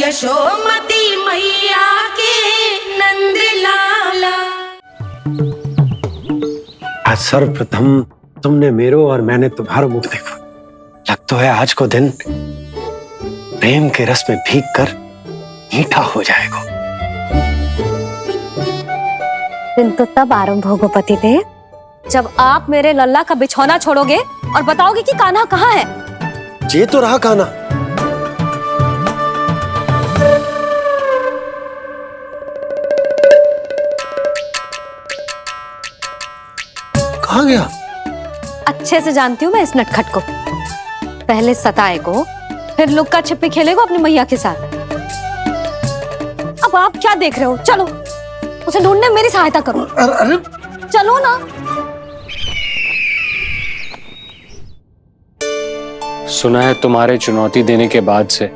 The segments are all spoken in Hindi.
यशोमती मैया के नंद लाला। आज सर्वप्रथम तुमने मेरो और मैंने तुम्हारा मुख देखो। लग तो है आज को दिन प्रेम के रस में भीग कर मीठा हो जाएगा। दिन तो तब आरंभ होगा पतिदेव जब आप मेरे लल्ला का बिछौना छोड़ोगे और बताओगे कि कान्हा कहाँ है। ये तो रहा कान्हा। कहाँ गया? अच्छे से जानती हूँ मैं इस नटखट को। पहले सताएगो, फिर लुक्का छिपी खेलेगो अपनी मैया के साथ। अब आप क्या देख रहे हो? चलो उसे ढूंढने में मेरी सहायता करो। अरे चलो ना। सुना है तुम्हारे चुनौती देने के बाद से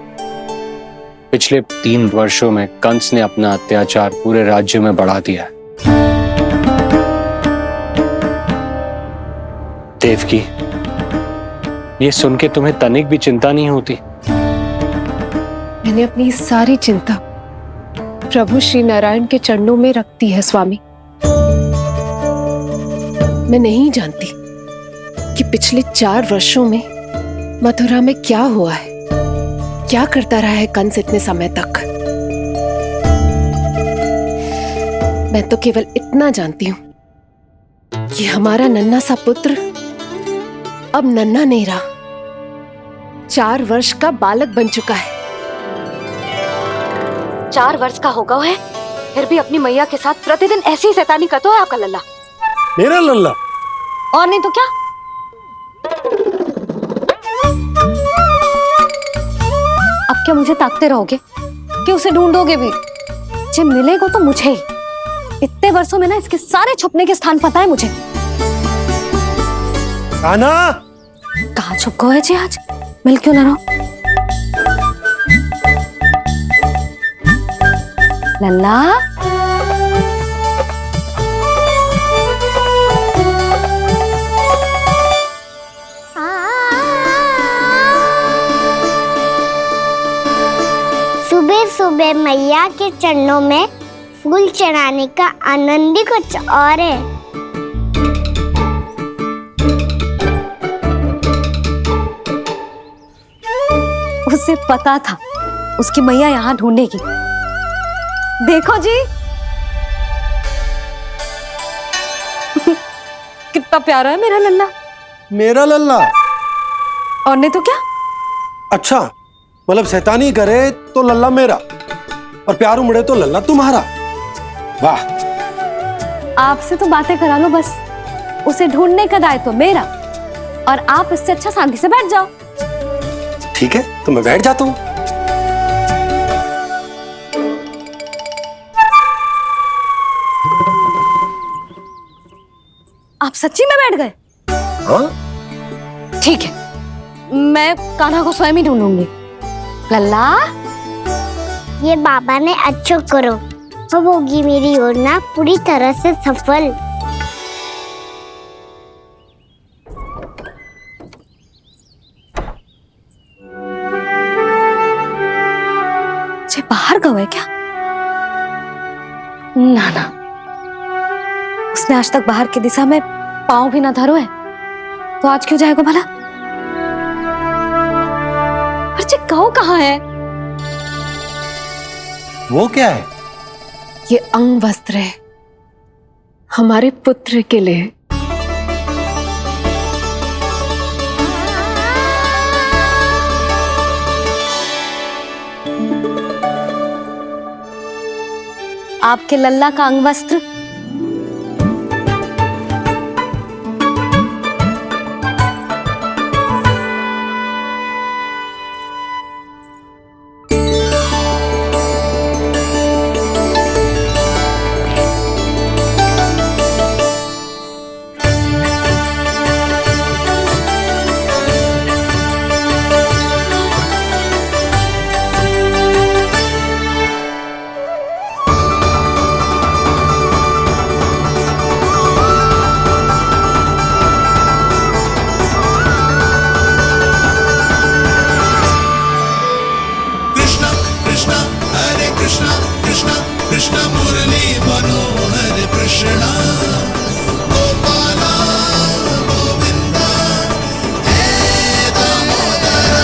पिछले 3 वर्षों में कंस ने अपना अत्याचार पूरे राज्य में बढ़ा दिया है। देवकी, ये सुन के तुम्हें तनिक भी चिंता नहीं होती? मैंने अपनी सारी चिंता प्रभु श्री नारायण के चरणों में रख दी है स्वामी। मैं नहीं जानती कि पिछले 4 वर्षों में मथुरा में क्या हुआ है, क्या करता रहा है कंस इतने समय तक। मैं तो केवल इतना जानती हूं कि हमारा नन्हा सा पुत्र अब नन्हा नहीं रहा, 4 वर्ष का बालक बन चुका है। 4 वर्ष का होगा है, फिर भी अपनी मैया के साथ प्रतिदिन ऐसी ही शैतानी करता है आपका लल्ला। मेरा लल्ला? और नहीं तो क्या। अब क्या मुझे ताकते रहोगे कि उसे ढूंढोगे भी? जब मिलेगा तो मुझे ही। इतने वर्षों में ना इसके सारे छुपने के स्थान पता है मुझे। कान्हा! कहाँ छुप गए जी आज? मिल क्यों ना रहो? लल्ला, सुबह सुबह मैया के चरणों में फूल चढ़ाने का आनंद ही कुछ और है। उसे पता था उसकी मैया यहाँ ढूंढेगी। देखो जी कितना प्यारा है मेरा लल्ला। मेरा लल्ला? और नहीं तो क्या। अच्छा, मतलब शैतानी करे तो लल्ला मेरा और प्यार उमड़े तो लल्ला तुम्हारा। वाह! आपसे तो बातें करा लो बस, उसे ढूंढने का दायित्व मेरा और आप इससे अच्छा शांति से बैठ जाओ। ठीक है, तो मैं बैठ जाता हूँ। आप सच्ची में बैठ गए? हाँ? ठीक है, मैं कान्हा को स्वयं ही ढूंढूंगी। लल्ला, ये बाबा ने अच्छा करो, अब होगी मेरी योजना पूरी तरह से सफल। जे बाहर गए क्या? ना ना, उसने आज तक बाहर की दिशा में पांव भी ना धरो है, तो आज क्यों जाएगा भला? पर जे कहो कहाँ है? वो क्या है? ये अंग वस्त्र है हमारे पुत्र के लिए। आपके लल्ला का अंग वस्त्र। कृष्ण मुरली मनोहर कृष्णा गोपाला गोविंदा हे दामोदरा।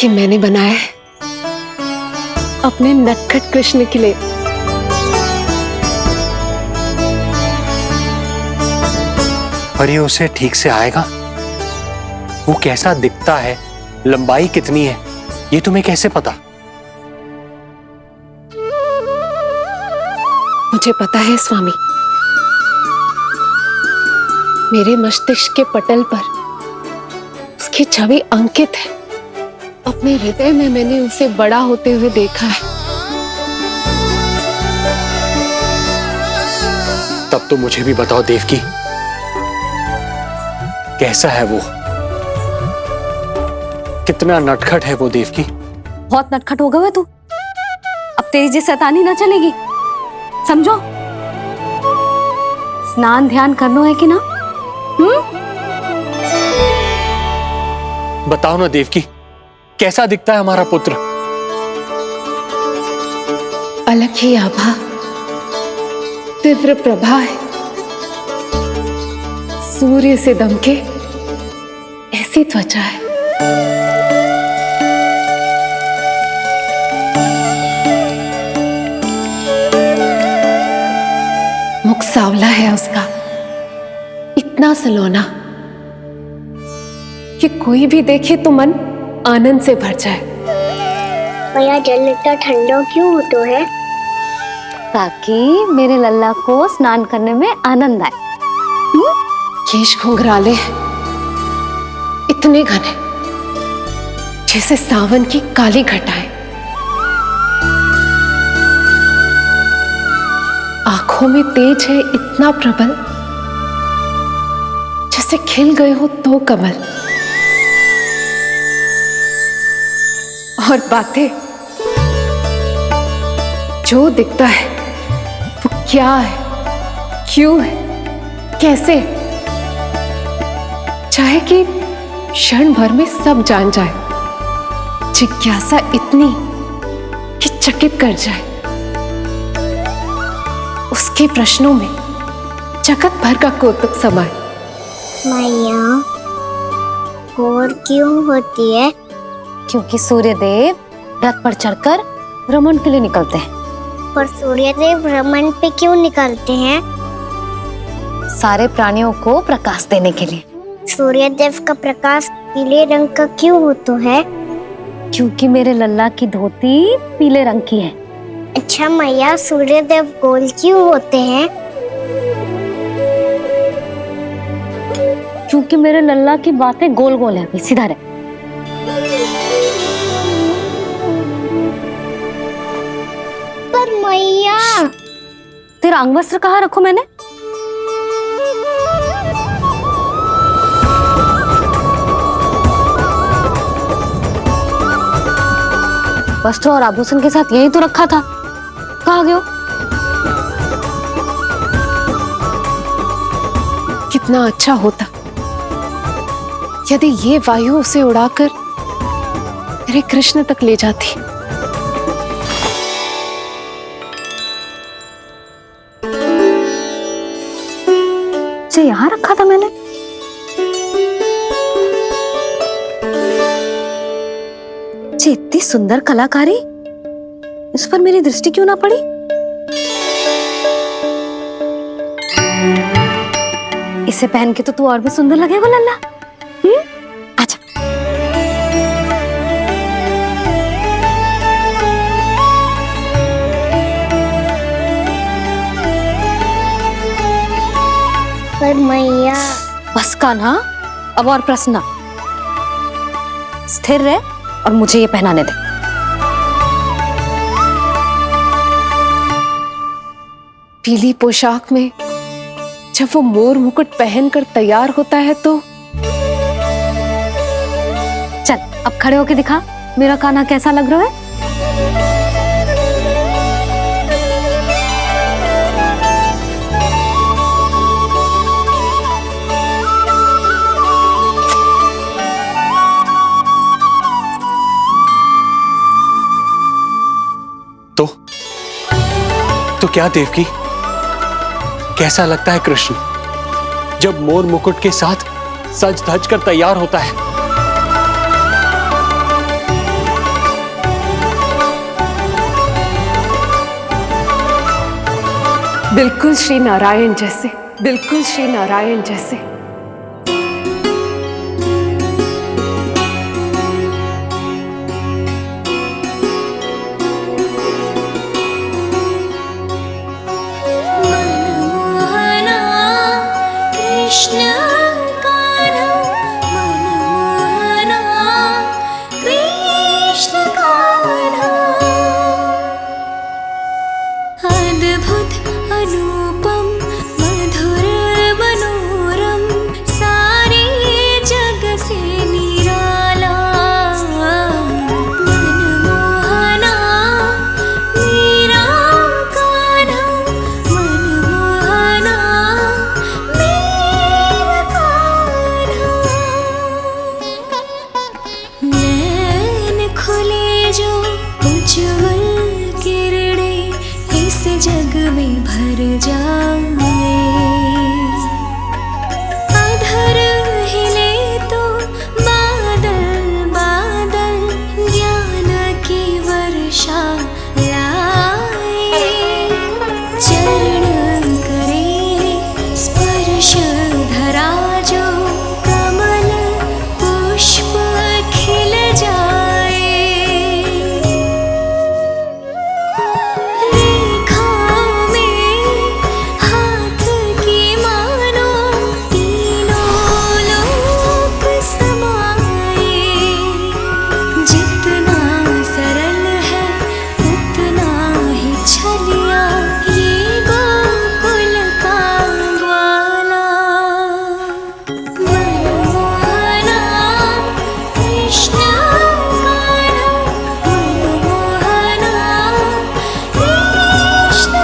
ये मैंने बनाया है अपने नटखट कृष्ण के लिए। पर ये उसे ठीक से आएगा? वो कैसा दिखता है, लंबाई कितनी है, ये तुम्हें कैसे पता? मुझे पता है स्वामी, मेरे मस्तिष्क के पटल पर उसकी छवि अंकित है। अपने हृदय में मैंने उसे बड़ा होते हुए देखा है। तब तो मुझे भी बताओ देवकी, कैसा है वो? कितना नटखट है वो देवकी? बहुत नटखट हो गए हो तू। अब तेरी जी शैतानी ना चलेगी, समझो। स्नान ध्यान करना है कि ना? बताओ ना देवकी, कैसा दिखता है हमारा पुत्र? अलग ही आभा, तीव्र प्रभा है। सूर्य से दमके ऐसी त्वचा है। मुख सांवला है उसका, इतना सलोना कि कोई भी देखे तो मन आनंद से भर जाए। भैया जल इतना ठंडा क्यों होता है? ताकि मेरे लल्ला को स्नान करने में आनंद आए। केश घुंघराले इतने घने जैसे सावन की काली घटाएं। आंखों में तेज है इतना प्रबल जैसे खिल गए हो दो कमल। और बातें, जो दिखता है वो क्या है, क्यों है, कैसे, चाहे कि क्षण भर में सब जान जाए। जिज्ञासा इतनी कि चकित कर जाए। उसके प्रश्नों में जगत भर का कौतुक समाए। मैया और क्यों होती है? क्योंकि सूर्यदेव रथ पर चढ़कर भ्रमण के लिए निकलते हैं। पर सूर्यदेव भ्रमण पे क्यों निकलते हैं? सारे प्राणियों को प्रकाश देने के लिए। सूर्यदेव का प्रकाश पीले रंग का क्यों होता है? क्योंकि मेरे लल्ला की धोती पीले रंग की है। अच्छा मैया, सूर्यदेव गोल क्यों होते हैं? क्योंकि मेरे लल्ला की बातें गोल गोल है, अभी सीधा रहे। पर मैया, तेरा अंग वस्त्र कहाँ रखूं मैंने? वस्त्र और आभूषण के साथ यही तो रखा था, कहाँ गए हो? कितना अच्छा होता यदि ये वायु उसे उड़ाकर मेरे कृष्ण तक ले जाती। जो यहाँ रखा था मैंने। जी इतनी सुंदर कलाकारी, इस पर मेरी दृष्टि क्यों ना पड़ी? इसे पहन के तो तू और भी सुंदर लगेगा लल्ला। आजा। पर मैया, बस कान्हा, अब और प्रश्न ना। स्थिर रह और मुझे ये पहनाने दे। पीली पोशाक में जब वो मोर मुकुट पहनकर तैयार होता है तो चल अब खड़े होके दिखा मेरा कान्हा कैसा लग रहा है। तो क्या देवकी, कैसा लगता है कृष्ण जब मोर मुकुट के साथ सज धज कर तैयार होता है? बिल्कुल श्री नारायण जैसे, बिल्कुल श्री नारायण जैसे। मनमोहना कृष्ण कान्हा, मनमोहना कृष्ण कान्हा। अद्भुत अनुपम मधुर मनोरम, सारे जग से निराला। मनमोहना मेरा कान्हा, मनमोहना मेरा कान्हा। नैन खुले जो उज्ज्वल किरणें इस जग में भर जाए। अधर हिले तो बादल बादल ज्ञान की वर्षा लाए। चरण करे स्पर्श धरा जो कमल पुष्प खिल जाए। रेखाओं में हाथ की मानो तीनों लोक समाए। जितना सरल है उतना ही छलिया ये गोकुल का ग्वाला। मनमोहना कृष्ण कान्हा, मनमोहना कृष्ण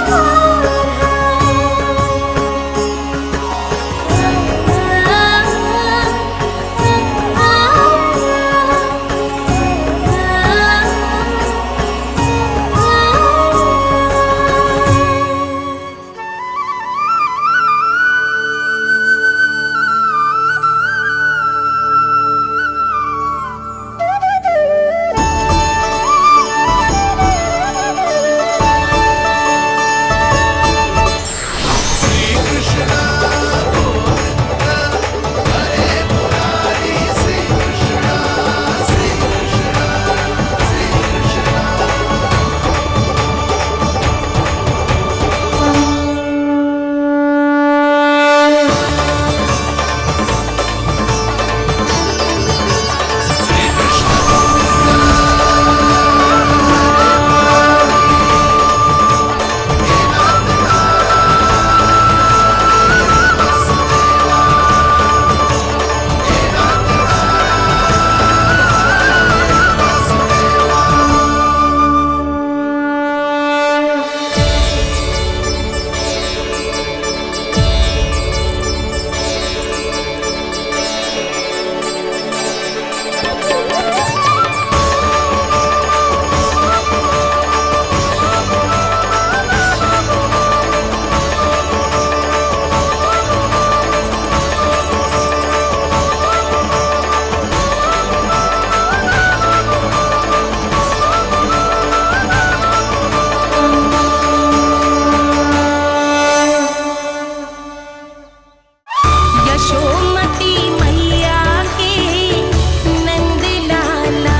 यशोमती मैया के नंद लाला।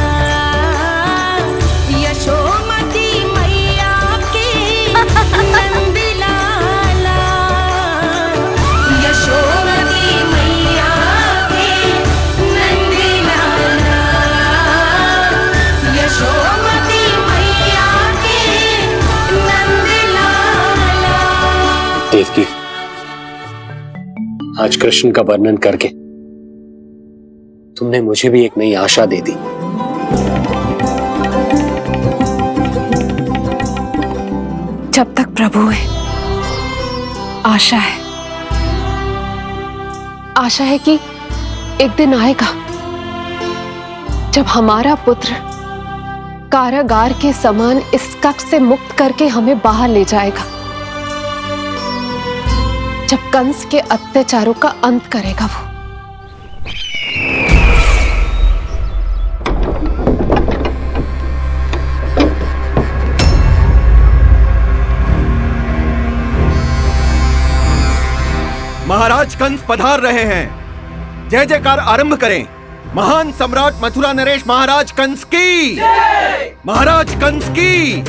यशोमती मैया के नंद लाला। यशोमती मैया के नंद लाला। यशोमती मैया के नंद लाला। देवकी, आज कृष्ण का वर्णन करके तुमने मुझे भी एक नई आशा दे दी। जब तक प्रभु है आशा है। आशा है कि एक दिन आएगा जब हमारा पुत्र कारागार के समान इस कक्ष से मुक्त करके हमें बाहर ले जाएगा। जब कंस के अत्याचारों का अंत करेगा वो। महाराज कंस पधार रहे हैं। जय जयकार आरंभ करें। महान सम्राट मथुरा नरेश महाराज कंस की, महाराज कंस की,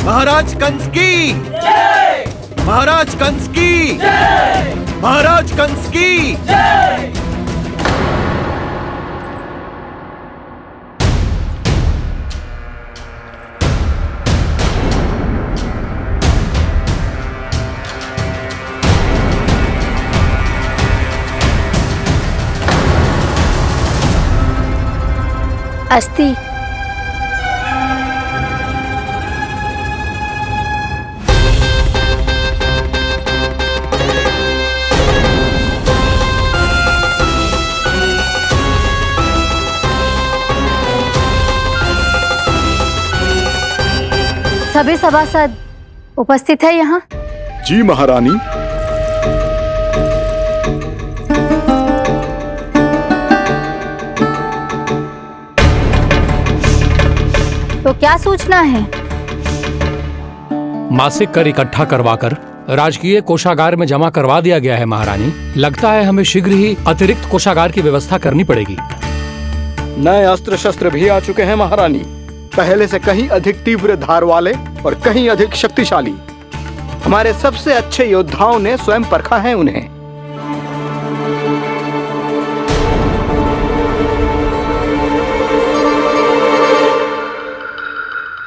महाराज कंस की, महाराज कंस की, महाराज कंस की। अस्ति। सभी सभासद उपस्थित है यहाँ? जी महारानी। तो क्या सूचना है? मासिक कर इकट्ठा करवाकर राजकीय कोषागार में जमा करवा दिया गया है महारानी। लगता है हमें शीघ्र ही अतिरिक्त कोषागार की व्यवस्था करनी पड़ेगी। नए अस्त्र शस्त्र भी आ चुके हैं महारानी, पहले से कहीं अधिक तीव्र धार वाले और कहीं अधिक शक्तिशाली। हमारे सबसे अच्छे योद्धाओं ने स्वयं परखा है उन्हें।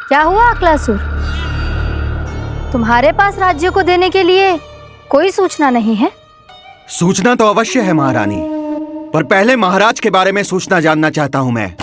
क्या हुआ अक्लासुर? तुम्हारे पास राज्य को देने के लिए कोई सूचना नहीं है? सूचना तो अवश्य है महारानी, पर पहले महाराज के बारे में सूचना जानना चाहता हूं मैं।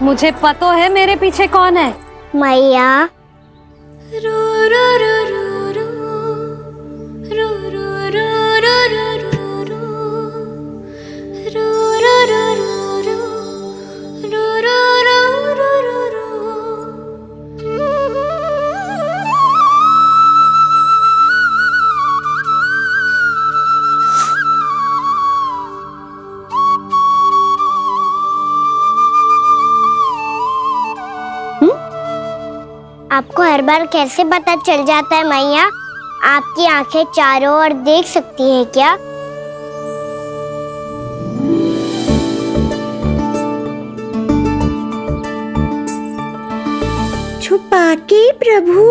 मुझे पता है मेरे पीछे कौन है। मैया। रू रू रू रू रू रू रू रू रू रू रू रू रू रू रू रू रू रू रू। आपको हर बार कैसे पता चल जाता है मैया? आपकी आंखें चारों ओर देख सकती हैं क्या? छुपा के प्रभु।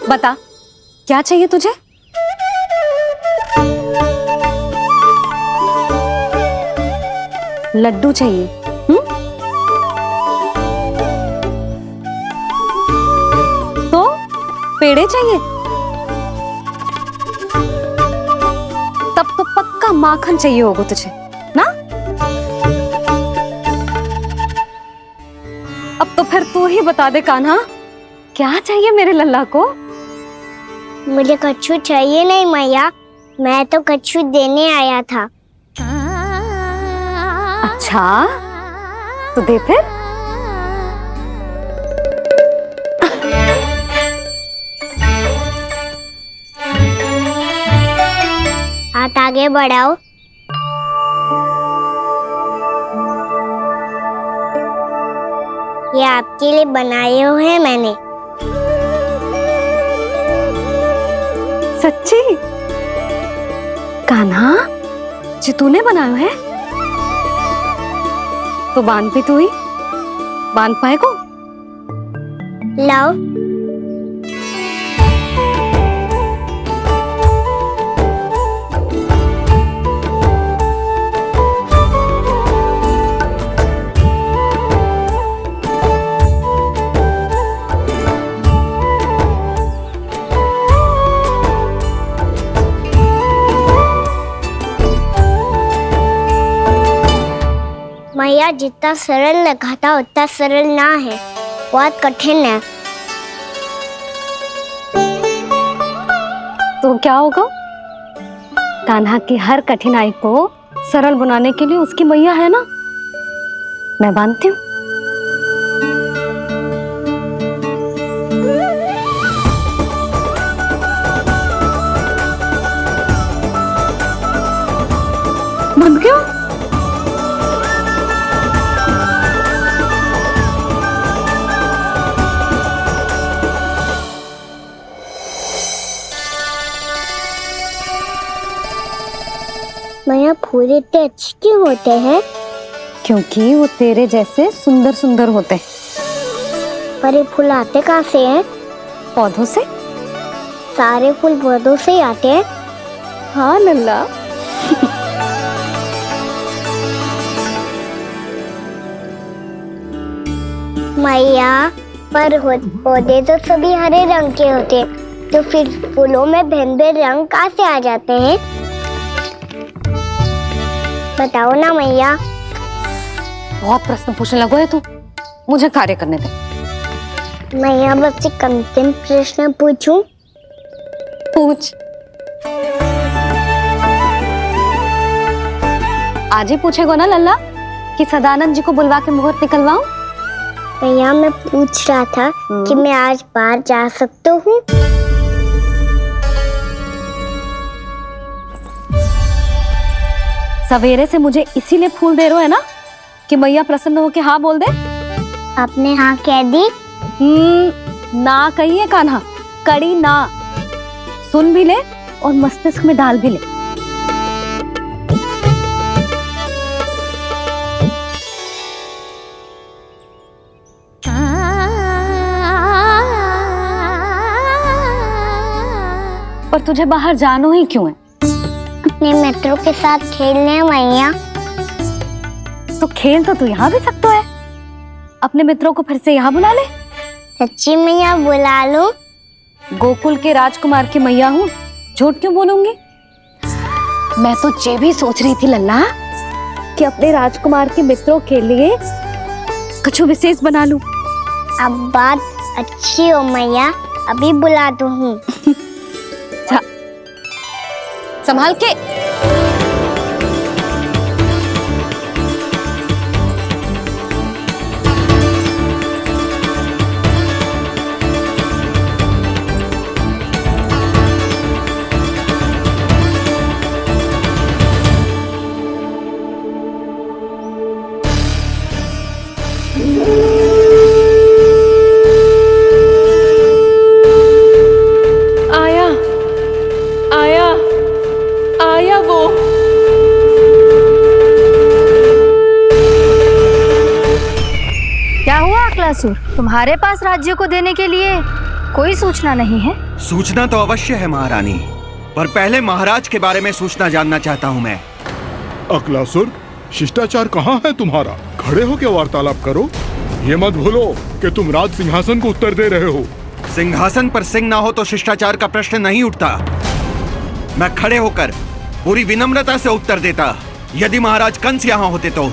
बता, क्या चाहिए तुझे? लड्डू चाहिए? तो पेड़े चाहिए? तब तो पक्का माखन चाहिए होगा तुझे ना? अब तो फिर तू ही बता दे कान्हा, क्या चाहिए मेरे लल्ला को? मुझे कच्छू चाहिए नहीं मैया, मैं तो कच्छू देने आया था। अच्छा, तो दे फिर। हाथ आगे बढ़ाओ। ये आपके लिए बनाए हुए हैं मैंने। सच्ची? कान्हा, जो तूने बनाया है तो बांध भी तू ही बांध पाए को। लाओ। मैया, जितना सरल लगा था उतना सरल ना है, बहुत कठिन है। तो क्या होगा? कान्हा की हर कठिनाई को सरल बनाने के लिए उसकी मैया है ना, मैं बांधती हूँ। बंद क्यों? मैया, फूल इतने अच्छे क्यों होते हैं? क्योंकि वो तेरे जैसे सुंदर सुंदर होते हैं। पर ये फूल आते कहाँ से हैं? पौधों से। सारे फूल पौधों से ही आते हैं? हाँ लल्ला। मैया, पर पौधे तो सभी हरे रंग के होते हैं, तो फिर फूलों में भिन्न भिन्न रंग कहाँ से आ जाते हैं? बताओ ना मैया। बहुत प्रश्न पूछने लगो है तू, मुझे कार्य करने दे। मैया, बस एक अंतिम प्रश्न पूछूं? पूछ। आज ही पूछेगो ना लल्ला कि सदानंद जी को बुलवा के मुहूर्त निकलवाऊं? मैया, मैं पूछ रहा था कि मैं आज बाहर जा सकता हूँ? सवेरे से मुझे इसीलिए फूल दे रहे हो है ना कि मैया प्रसन्न हो के हाँ बोल दे। आपने हाँ कह दी? ना कहिए कान्हा, कड़ी ना। सुन भी ले और मस्तिष्क में डाल भी ले। पर तुझे बाहर जानो ही क्यों है? अपने मित्रों के साथ खेलने मैया। तो खेल तो तू यहाँ भी सकता है, अपने मित्रों को फिर से यहाँ बुला ले। सच्ची मैया, बुला लो। गोकुल के राजकुमार की मैया हूँ, झूठ क्यों बोलूंगी? मैं तो ये भी सोच रही थी लल्ला कि अपने राजकुमार के मित्रों के लिए कुछ विशेष बना लूं। अब बात अच्छी हो मैया, अभी बुला दूँ। संभाल के। आया वो। क्या हुआ अक्लासुर, तुम्हारे पास राज्य को देने के लिए कोई सूचना नहीं है? सूचना तो अवश्य है महारानी, पर पहले महाराज के बारे में सूचना जानना चाहता हूँ मैं। अक्लासुर, शिष्टाचार कहाँ है तुम्हारा? खड़े होकर वार्तालाप करो। ये मत भूलो कि तुम राज सिंहासन को उत्तर दे रहे हो। सिंहासन पर सिंह ना हो तो शिष्टाचार का प्रश्न नहीं उठता। मैं खड़े होकर पूरी विनम्रता से उत्तर देता यदि महाराज कंस यहाँ होते तो।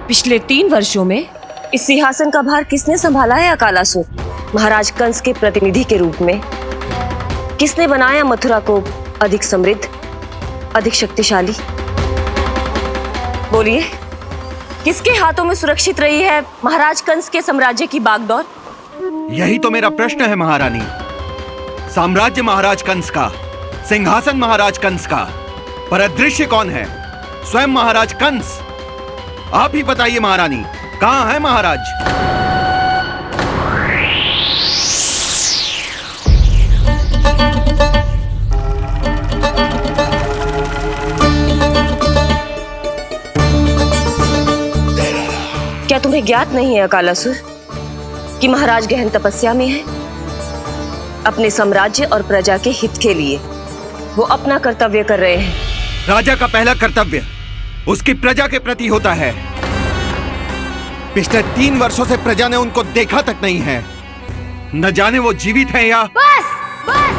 पिछले 3 वर्षों में इस सिंहासन का भार किसने संभाला है अकालासुर? महाराज कंस के प्रतिनिधि के रूप में किसने बनाया मथुरा को अधिक समृद्ध, अधिक शक्तिशाली? बोलिए, किसके हाथों में सुरक्षित रही है महाराज कंस के साम्राज्य की बागडोर? यही तो मेरा प्रश्न है महारानी। साम्राज्य महाराज कंस का, सिंहासन महाराज कंस का, पर अदृश्य कौन है? स्वयं महाराज कंस। आप ही बताइए महारानी, कहाँ है महाराज? तुम्हें ज्ञात नहीं है अकालासुर कि महाराज गहन तपस्या में है? अपने साम्राज्य और प्रजा के हित के लिए वो अपना कर्तव्य कर रहे हैं। राजा का पहला कर्तव्य उसकी प्रजा के प्रति होता है। पिछले 3 वर्षों से प्रजा ने उनको देखा तक नहीं है। न जाने वो जीवित हैं या बस बस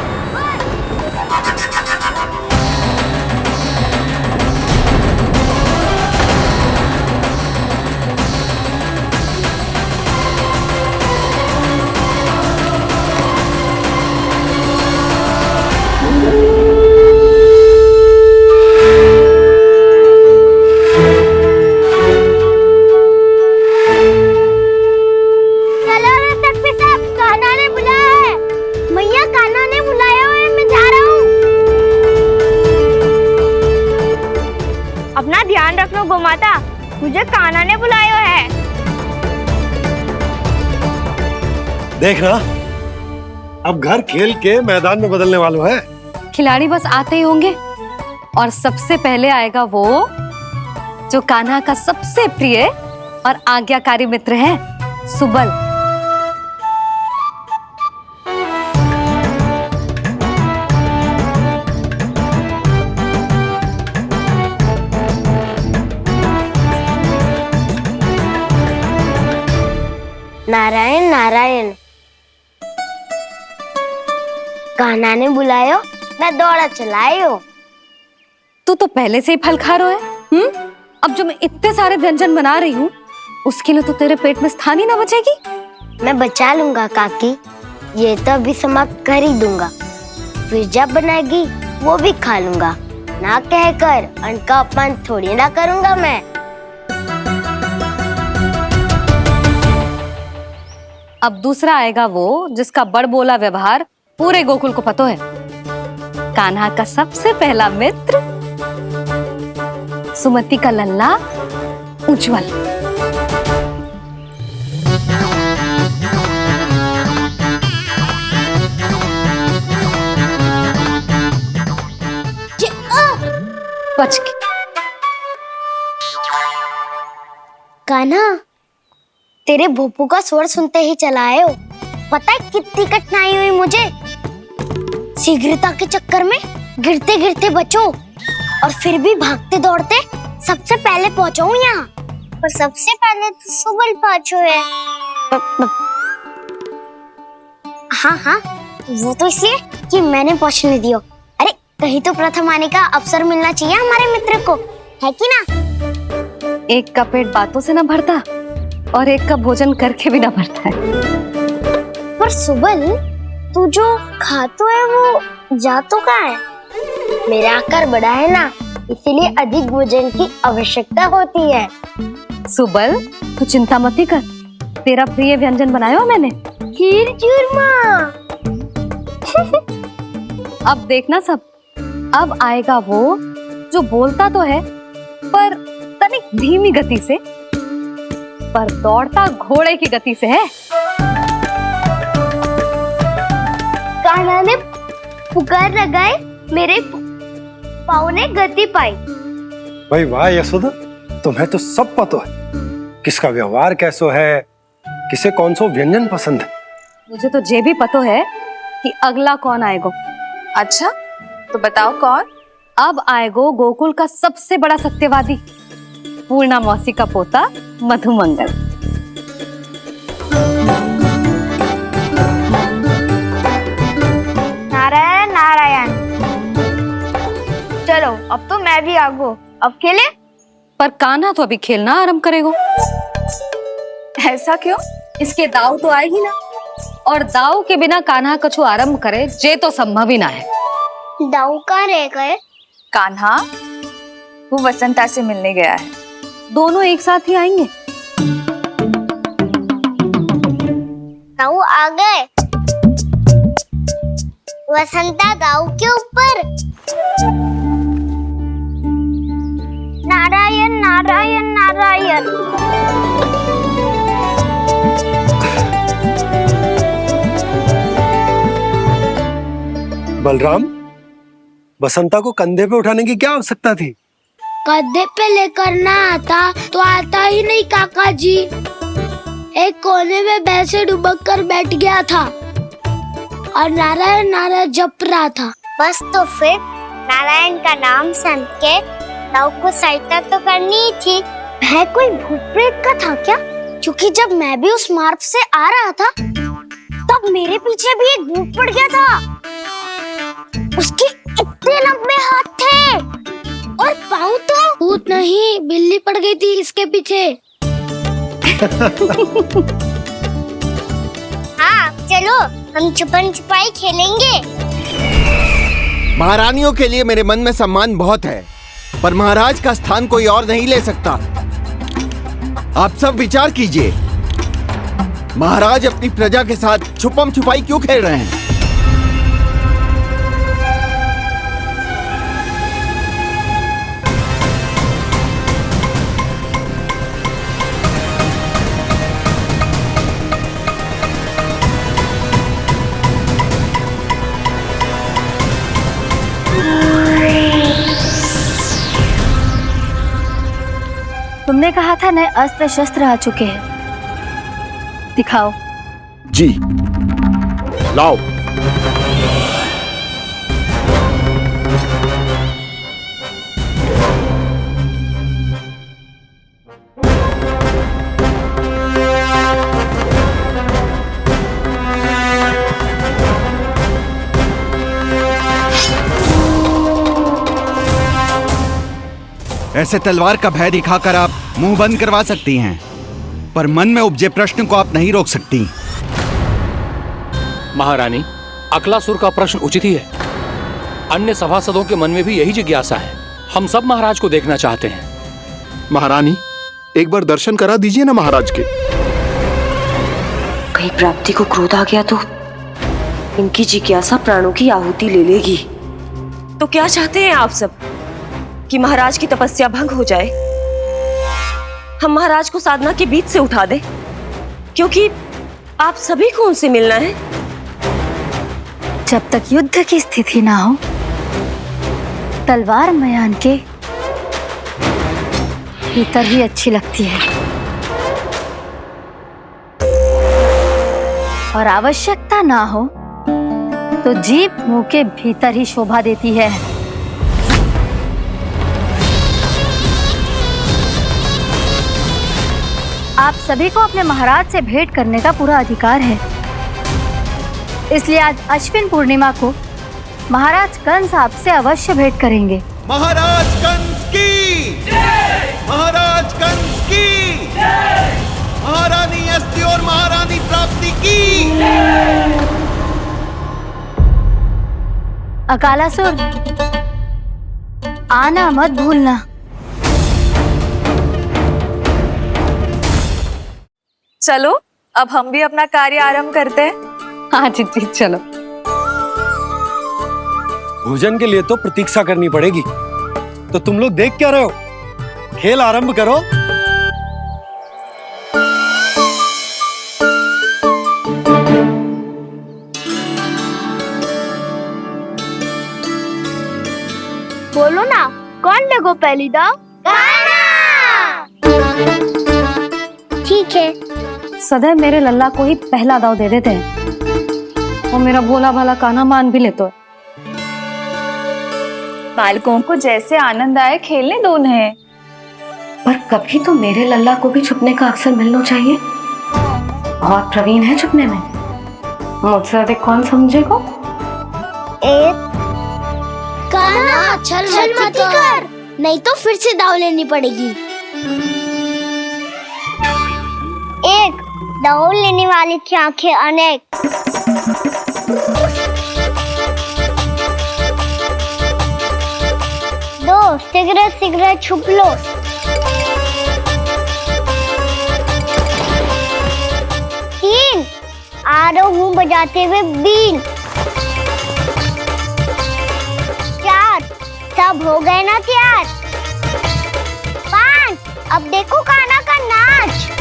चलो रे तकबीर साहब, कान्हा ने बुलाया है। मैया कान्हा ने बुलाया है, मैं जा रहा हूँ। अपना ध्यान रखना गोमाता, मुझे कान्हा ने बुलाया है। देखना, अब घर खेल के मैदान में बदलने वालों है। खिलाड़ी बस आते ही होंगे और सबसे पहले आएगा वो जो कान्हा का सबसे प्रिय और आज्ञाकारी मित्र है, सुबल। नारायण नारायण, कान्हा ने बुलायो, मैं दौड़ा चलायो। तू तो पहले से ही फल खा रहा है। अब जो मैं इतने सारे व्यंजन बना रही हूँ उसके लिए तो तेरे पेट में स्थान ही ना बचेगी। मैं बचा लूंगा काकी, ये तो अभी समाप्त कर ही दूंगा। फिर जब बनाएगी वो भी खा लूंगा। ना कहकर अन्न का अपमान थोड़ी ना करूंगा मैं। अब दूसरा आएगा वो जिसका बड़बोला व्यवहार पूरे गोकुल को पता है, कान्हा का सबसे पहला मित्र, सुमति का लल्ला उज्जवल। बच के। कान्हा, तेरे भोपू का स्वर सुनते ही चला आए हो। पता है कितनी कठिनाई हुई मुझे। शीघ्रता के चक्कर में गिरते गिरते बचो और फिर भी भागते दौड़ते सबसे पहले पहुंचा हूँ यहाँ। पर सबसे पहले तो सुबल पहुंचो है। हाँ हाँ, वो तो इसलिए कि मैंने पहुंचने दियो। अरे कहीं तो प्रथम आने का अवसर मिलना चाहिए हमारे मित्र को, है कि ना? एक का पेट बातों से ना भरता और एक का भोजन करके भी ना भरता है। पर सुबल, तू जो खातो है वो जातो का है। मेरा आकार बड़ा है ना, इसीलिए अधिक भोजन की आवश्यकता होती है। सुबल, तू चिंता मत ही कर, तेरा प्रिय व्यंजन बनाया मैंने, खीर चूरमा। अब देखना सब, अब आएगा वो जो बोलता तो है पर तनिक धीमी गति से, पर दौड़ता घोड़े की गति से है। कान्हा ने पुकार लगाए, मेरे पाँव ने गति पाई। भाई वाह यशोदा, तुम्हें तो सब पता है। किसका व्यवहार कैसो है, किसे कौन सो व्यंजन पसंद है। मुझे तो ये भी पता है कि अगला कौन आएगा। अच्छा, तो बताओ कौन? अब आएगो गोकुल का सबसे बड़ा सत्यवादी, पूर्णा मौसी का पोता मधुमंगल। नारायण नारायण। चलो अब तो मैं भी आगो, अब खेले। पर कान्हा तो अभी खेलना आरंभ करेगा। ऐसा क्यों? इसके दाव तो आए ही ना, और दाव के बिना कान्हा कछु आरंभ करे जे तो संभव ही ना है। दाऊ का रह गए? कान्हा वो वसंता से मिलने गया है। दोनों एक साथ ही आएंगे। दाऊ आ गए। वसंता दाऊ के ऊपर। नारायण नारायण नारायण। बलराम, बसंता को कंधे पे उठाने की क्या आवश्यकता थी? कंधे पे लेकर ना आता तो आता ही नहीं काका जी। एक कोने में वैसे डुबक कर बैठ गया था और नारायण नारायण जप रहा था। बस तो फिर नारायण का नाम सुन के लव को सहायता तो करनी ही थी। वह कोई भूत प्रेत का था क्या? क्योंकि जब मैं भी उस मार्ग से आ रहा था तब मेरे पीछे भी एक भूत पड़ गया था। उसके इतने लंबे हाथ थे और पाँव तो भूत नहीं, बिल्ली पड़ गई थी इसके पीछे। हाँ चलो हम छुपन छुपाई खेलेंगे। महारानियों के लिए मेरे मन में सम्मान बहुत है, पर महाराज का स्थान कोई और नहीं ले सकता। आप सब विचार कीजिए, महाराज अपनी प्रजा के साथ छुपम छुपाई क्यों खेल रहे हैं? तुमने कहा था नए अस्त्र शस्त्र आ चुके हैं, दिखाओ। जी लाओ। ऐसे तलवार का भय दिखाकर आप मुंह बंद करवा सकती हैं, पर मन में उपजे प्रश्न को आप नहीं रोक सकती। महारानी, अकलासुर का प्रश्न उचित ही है। अन्य सभासदों के मन में भी यही जिज्ञासा है। हम सब महाराज को देखना चाहते हैं। महारानी, एक बार दर्शन करा दीजिए ना महाराज के। कहीं प्राप्ति को क्रोध आ गया तो इनकी जिज्ञासा प्राणों की आहुति ले लेगी। तो क्या चाहते हैं आप सब? कि महाराज की तपस्या भंग हो जाए? हम महाराज को साधना के बीच से उठा दें? क्योंकि आप सभी को उनसे मिलना है। जब तक युद्ध की स्थिति ना हो, तलवार मयान के भीतर ही अच्छी लगती है और आवश्यकता ना हो तो जीभ मुंह के भीतर ही शोभा देती है। आप सभी को अपने महाराज से भेंट करने का पूरा अधिकार है। इसलिए आज अश्विन पूर्णिमा को महाराज कंस आपसे अवश्य भेंट करेंगे। महाराज कंस की जय! महाराज कंस की जय! महारानी अस्ति और महारानी प्राप्ति की जय! अकालासुर, आना मत भूलना। चलो अब हम भी अपना कार्य आरंभ करते हैं। हाँ जी चलो। भोजन के लिए तो प्रतीक्षा करनी पड़ेगी, तो तुम लोग देख क्या रहे हो? खेल आरंभ करो। बोलो ना, कौन लगो पहली दाव? ठीक है। सदैव मेरे लल्ला को ही पहला दाव दे देते हैं और मेरा भोला भाला कान्हा मान भी लेते। बालकों को जैसे आनंद आए खेलने दो उन्हें। पर कभी तो मेरे लल्ला को भी छुपने का अवसर मिलना चाहिए। बहुत प्रवीण है छुपने में, मुझसे अधिक कौन समझेगा? कान्हा छल मत कर, नहीं तो फिर से दाव लेनी पड़ेगी। एक दाव लेने वाले की आंखें अनेक। दो, शीघ्र शीघ्र छुप लो। तीन, आ रहा हूँ बजाते हुए बीन। चार, सब हो गए ना तैयार? पांच, अब देखो कान्हा का नाच।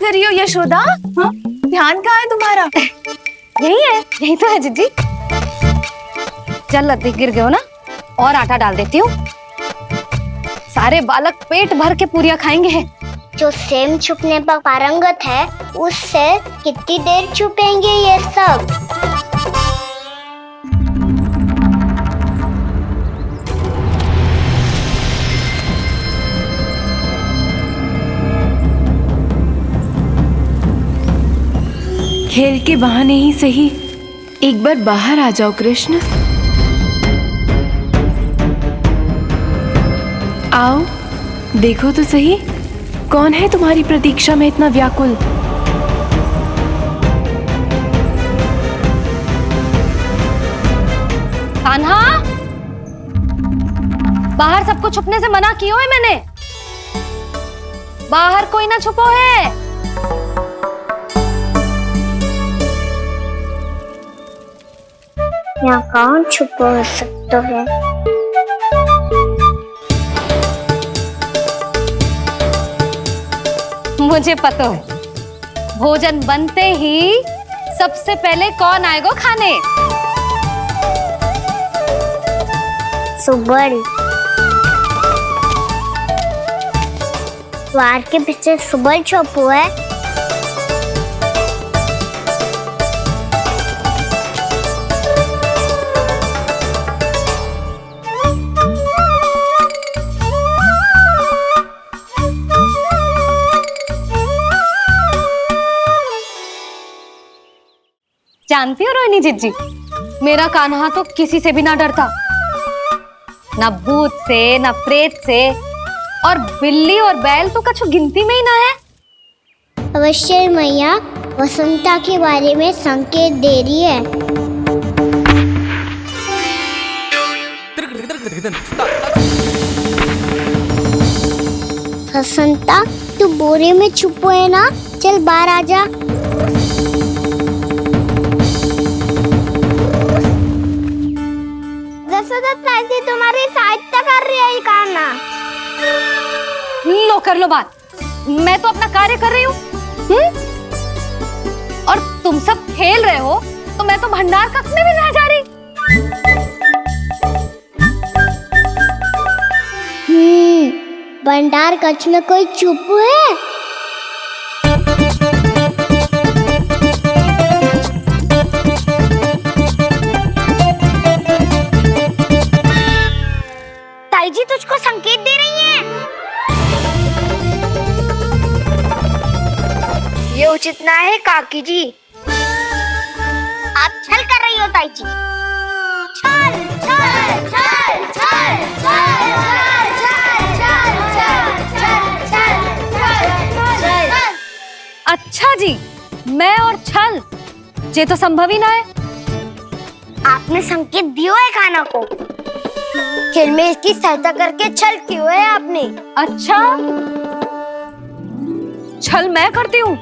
कर रही हो यशोदा? हाँ? ध्यान कहाँ है तुम्हारा? यही है, यही तो है जीजी। चल अधिक गिर गए हो ना, और आटा डाल देती हूँ। सारे बालक पेट भर के पूरियां खाएंगे। जो सेम छुपने पर पारंगत है, उससे कितनी देर छुपेंगे ये सब? खेल के बहाने ही सही एक बार बाहर आ जाओ कृष्ण। आओ देखो तो सही, कौन है तुम्हारी प्रतीक्षा में इतना व्याकुल? कान्हा, बाहर सबको छुपने से मना किया है मैंने। बाहर कोई ना छुपो है। यहाँ कौन छुपा हो सकता है? मुझे पता है, भोजन बनते ही सबसे पहले कौन आएगा खाने? सुबल। द्वार के पीछे सुबल छुपा है। जानती हो रोहिणी जीजी, मेरा कान्हा तो किसी से भी ना डरता, ना भूत से, ना प्रेत से, और बिल्ली और बैल तो कछु गिनती में ही ना है। अवश्य मैया वसंता के बारे में संकेत दे रही है। वसंता, तू बोरे में छुपो है ना? चल बाहर आ जा। तुम्हारी सहायता कर रही है कान्हा। लो कर लो बात, मैं तो अपना कार्य कर रही हूँ। और तुम सब खेल रहे हो तो मैं तो भंडार कक्ष में भी नहीं जा रही। भंडार कक्ष में कोई चुप है? ताई जी तुझको संकेत दे रही है। ये उचित ना है काकी जी। आप छल कर रही हो ताई जी। छल छल छल छल छल छल। अच्छा जी, मैं और छल, ये तो संभव ही ना है। आपने संकेत दिया है कान्हा को। खेल में इसकी सहायता करके छल क्यों है आपने? अच्छा, छल मैं करती हूँ?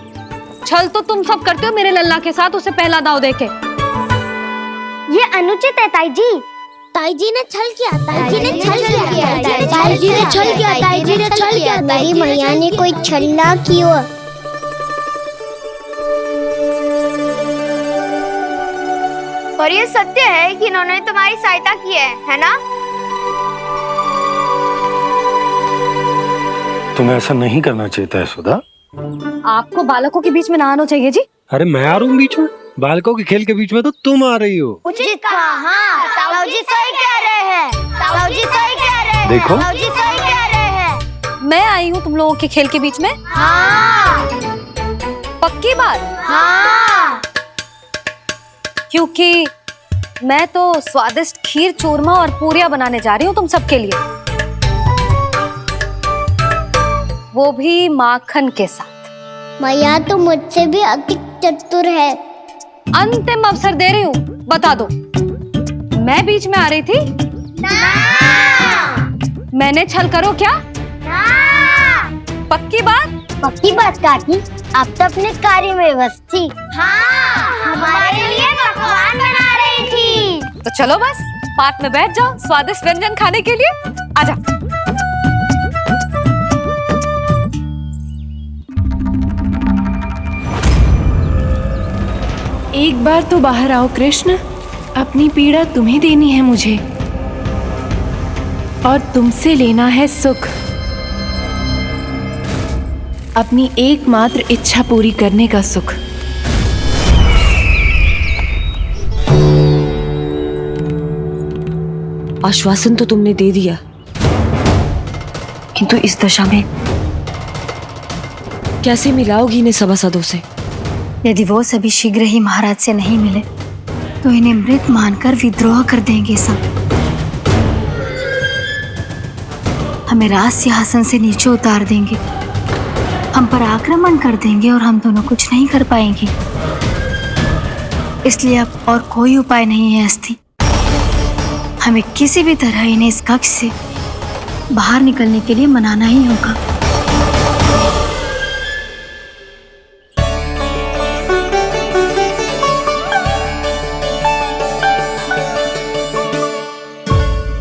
छल तो तुम सब करते हो मेरे लल्ला के साथ, उसे पहला दाव देके। ये अनुचित है ताई जी। ताई जी ने छल किया, ताई जी ने छल किया, ताई जी ने छल किया, ताई जी ने छल किया। मेरी मैया ने कोई छल ना किया। और ये सत्य है कि इन्होंने तुम्हारी सहायता की है ना? तुम्हें ऐसा नहीं करना चाहिए था यशोदा। आपको बालकों के बीच में ना आना चाहिए जी। अरे मैं आ रहा हूँ बीच में? बालकों के खेल के बीच में तो तुम आ रही हो। उचित कहा। हाँ, ताऊ जी सही कह रहे हैं। ताऊ जी सही कह रहे हैं। देखो, ताऊ जी सही कह रहे हैं। मैं आई हूँ तुम लोगों के खेल के बीच में। हाँ। पक्की बात? हाँ। क्योंकि मैं तो स्वादिष्ट खीर, चूरमा और पूरियां बनाने जा रही हूँ तुम सबके लिए, वो भी माखन के साथ। मैया तो मुझसे भी अधिक चतुर है। अंतिम अवसर दे रही हूँ, बता दो, मैं बीच में आ रही थी? ना। मैंने छल करो क्या? ना। पक्की बात? पक्की बात काकी, आप तो अपने कार्य में व्यस्त थी। हाँ, हमारे लिए पकवान बना रही थी। तो चलो बस पात में बैठ जाओ स्वादिष्ट व्यंजन खाने के लिए। आजा। बार तो बाहर आओ कृष्ण, अपनी पीड़ा तुम्हें देनी है मुझे और तुमसे लेना है सुख। अपनी एकमात्र इच्छा पूरी करने का सुख। आश्वासन तो तुमने दे दिया, किंतु इस दशा में कैसे मिलाओगी इन्हें सभासदों से? यदि वो सभी शीघ्र ही महाराज से नहीं मिले तो इन्हें मृत मानकर विद्रोह कर देंगे सब। हमें राज सिंहासन से नीचे उतार देंगे, हम पर आक्रमण कर देंगे और हम दोनों कुछ नहीं कर पाएंगे। इसलिए अब और कोई उपाय नहीं है अस्थि। हमें किसी भी तरह इन्हें इस कक्ष से बाहर निकलने के लिए मनाना ही होगा।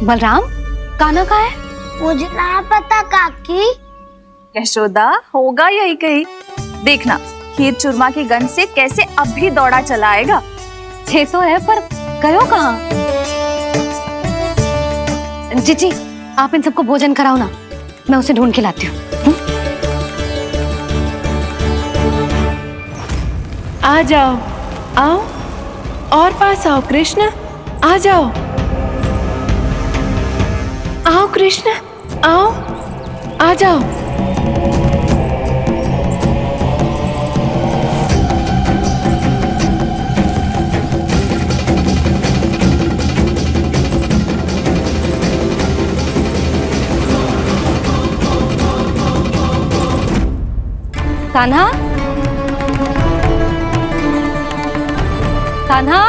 बलराम, कान्हा कहाँ है? मुझे ना पता काकी। यशोदा, होगा यही कहीं। देखना खीर चूरमा की गंध से कैसे अब भी दौड़ा चला आएगा। छे तो है पर गयो कहाँ? जीजी, आप इन सबको भोजन कराओ ना, मैं उसे ढूंढ के लाती हूँ। आ जाओ, आओ और पास आओ कृष्ण, आ जाओ। आओ कृष्ण, आओ, आ जाओ। कान्हा, कान्हा,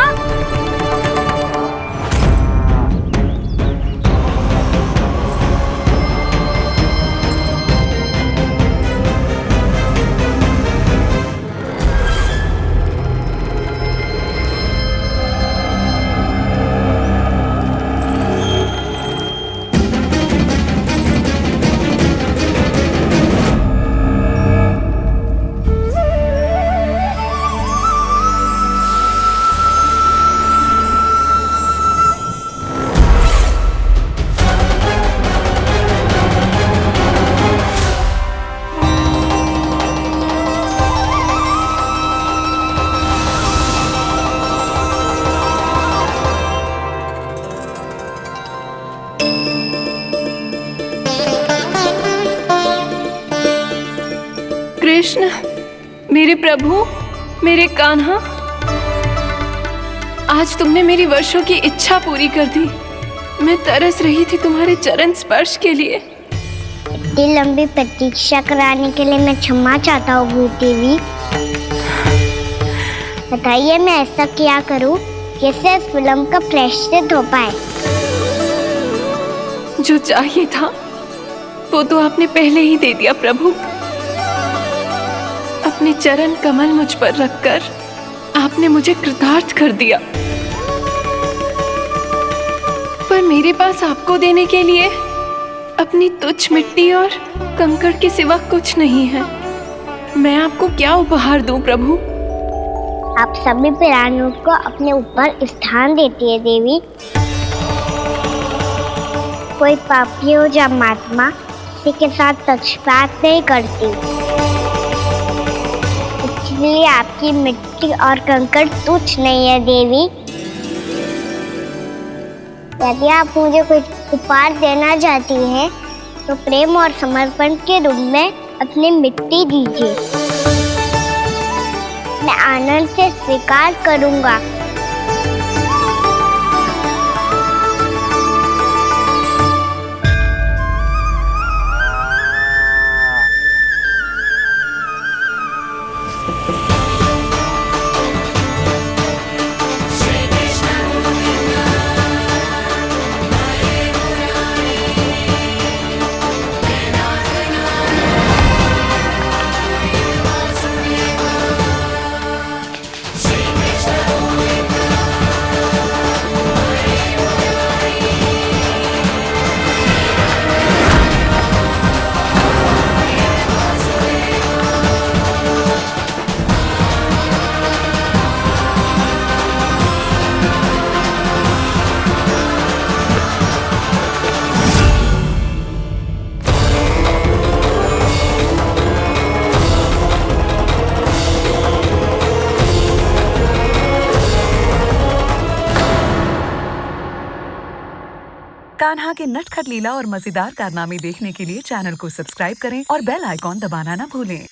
कृष्ण, मेरे प्रभु, मेरे कान्हा, आज तुमने मेरी वर्षों की इच्छा पूरी कर दी। मैं तरस रही थी तुम्हारे चरण स्पर्श के लिए। इतनी लंबी प्रतीक्षा कराने के लिए मैं क्षमा चाहता हूँ भूत देवी। बताइए मैं ऐसा क्या करूँ जिससे इस फिल्म का प्रायश्चित हो पाए? जो चाहिए था वो तो आपने पहले ही दे दिया प्रभु। अपने चरण कमल मुझ पर रखकर आपने मुझे कृतार्थ कर दिया। पर मेरे पास आपको देने के लिए अपनी तुच्छ मिट्टी और कंकड़ के सिवा कुछ नहीं है। मैं आपको क्या उपहार दूं प्रभु? आप सभी प्राणियों को अपने ऊपर स्थान देती है देवी। कोई पापी हो या महात्मा, किसी के साथ पक्षपात नहीं करती। इसलिए आपकी मिट्टी और कंकड़ तुच्छ नहीं है देवी। यदि आप मुझे कुछ उपहार देना चाहती हैं, तो प्रेम और समर्पण के रूप में अपनी मिट्टी दीजिए। मैं आनंद से स्वीकार करूंगा। श्री कृष्ण के नटखट लीला और मजेदार कारनामे देखने के लिए चैनल को सब्सक्राइब करें और बेल आइकॉन दबाना ना भूलें।